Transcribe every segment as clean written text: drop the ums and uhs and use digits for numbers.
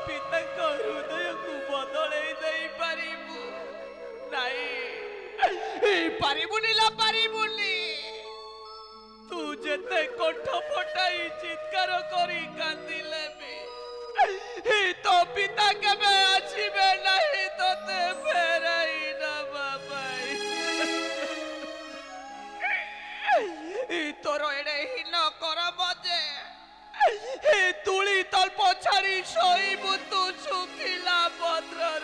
पिता हृदय को बदल पारिबुनी तू जेते कंठ फटाई चित्कार करी कांदिले भी तो पिता केबे आछिबे नहीं तोते फेराई नबा पाई तोर एडे हिन कर बजे तुली तल्प छाड़ी शोइबु तू सुखिला पत्रर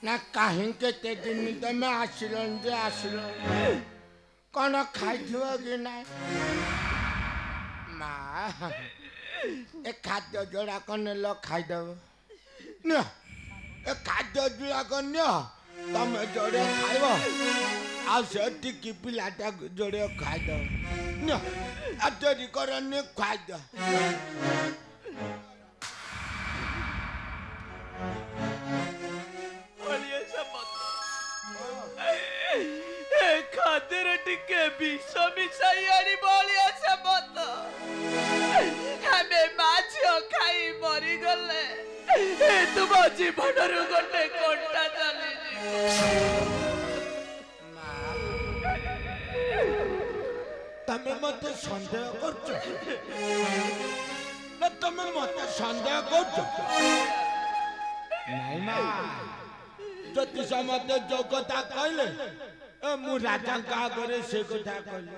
ना कहीं के दिन तुम आसिल कौन खाई कि ना माँ ए खाद्य जोड़ा कौन लो खाईदेव ଏ ଖାଦ୍ୟ ଗୁଡ଼ାକ ନିଅ ତମେ ଯୋଡ଼େ ଖାଇବ ଆଉ ସେଠିକି ପିଲାଟାକୁ ଯୋଡ଼େ ଖାଇଦବ ନିଅ ଆଉ ଡେରି କରନି ଖାଇଦିଅ ଖାଦ୍ୟରେ ଟିକେ ବିଷ ମିଶାଇ ଆଣିବ ଅଳିଆ ସାମନ୍ତ ଆମେ ମା ଝିଅ ଖାଇ ମରିଗଲେ ତୁମ ଜୀବନରୁ ଗୋଟେ କଣ୍ଟା ଚାଲିଯିବ ତମେ ମତେ ସନ୍ଦେହ କରୁଛ ନା ତମେ ମତେ ସନ୍ଦେହ କରୁଛ ନାଇଁ ମା ଜ୍ୟୋତିଷ ମତେ ଯୋଉ କଥା କହିଲେ ମୁଁ ରାଜାଙ୍କ ଆଗରେ ସେ କଥା କହିଲି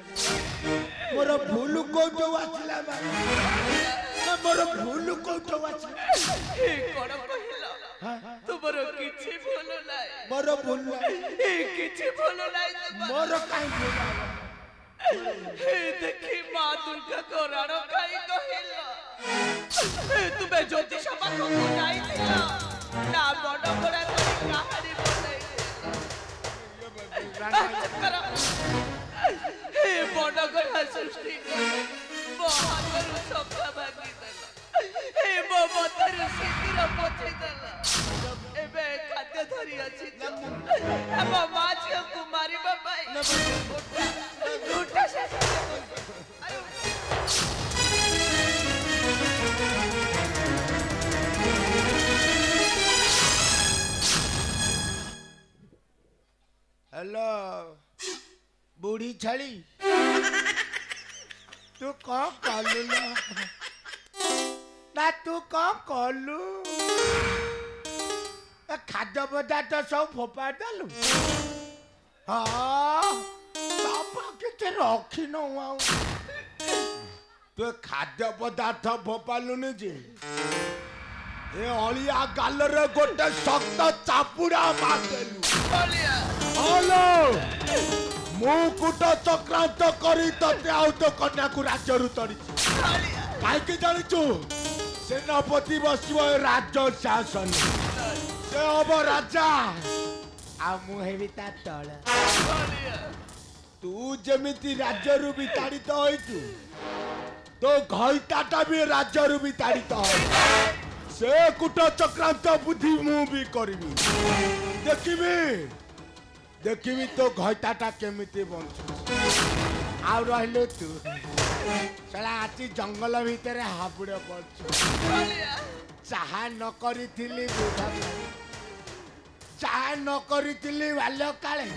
ମୋର ଭୁଲ କୋଉଠୁ ଆସିଲା ମୋର ଭୁଲ କୋଉଠୁ ଆସିଲା କଣ କହିଲ ତୁମର କିଛି ଭୁଲ ନାହିଁ ମୋର ଭୁଲ କିଛି ଭୁଲ ନାହିଁ ମୋର କାହିଁ ଭୁଲ ଦେଖି ମା ଦୁର୍ଗାଙ୍କ ରାଣ ଖାଇ କହିଲ ତୁମେ ଜ୍ୟୋତିଷ ପାଖକୁ ଯାଇଥିଲ ନା ମନ ଭରା କରି କାହାଣୀ ବନଗଢ଼ା ସୃଷ୍ଟି ମୋ ହାତରୁ ସଫା ଭାଙ୍ଗିଦେଲ ମୋ ମଥାରୁ ସିନ୍ଦୁର ପୋଛିଦେଲ ଏବେ ଖାଦ୍ୟ ଧରି ଅଛି ଆମ ମା ଝିଅକୁ ମାରିବା ପାଇଁ हेलो बूढ़ी छड़ी तू कौन कलु ना तू कौन कलु खाद्य पदार्थ सब फोपा देलु हाँ किते रखी न तू खाद्य पदार्थ फोपालुनि जे ए अलिया गालरे गोटे शक्त चापुड़ा मारदेलु हेलो मुकुट चक्रांत करी तते आउ तो कन्या को राज्य रु तड़ी काहे जानिचु सेनापति बसिबो राज्य शासन से अब राजा आ मु हेबी ता तळ तू जेमिति राज्य रु विताड़ित होइचु तो घइताटा भी राज्य रु विताड़ित हो से कुट चक्रांत बुद्धि मु भी करबी देखिबी तो घइताटा केमिति बंचु आ रहलो तू साला आची जंगल भीतर हाबुड़े पड़छु चाहा न करिथिली बुधा चाहा न करिथिली बाल्य काले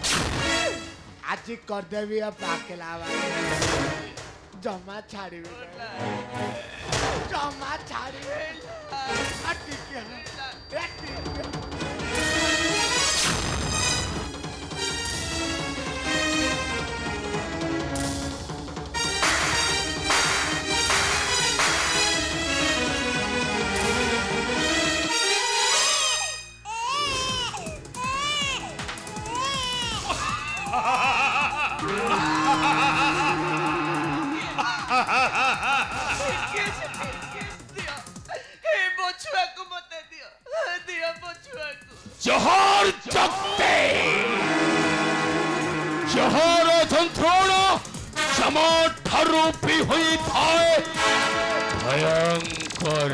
आज कर देबी पाकेला जमा छाड़ीबे जमा छाड़ीबे अटी के जहर जगते जहर तंत्रण जम ठारू भी हुई थाए भयंकर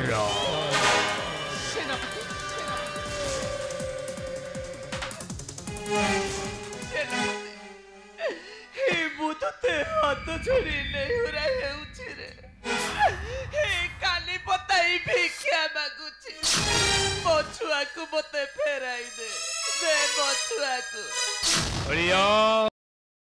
हाथ छोड़ी नहीं हो रहा है रे काली बताई भिक्षा मागुची मछुआ को मते फेराई दे मछुआ को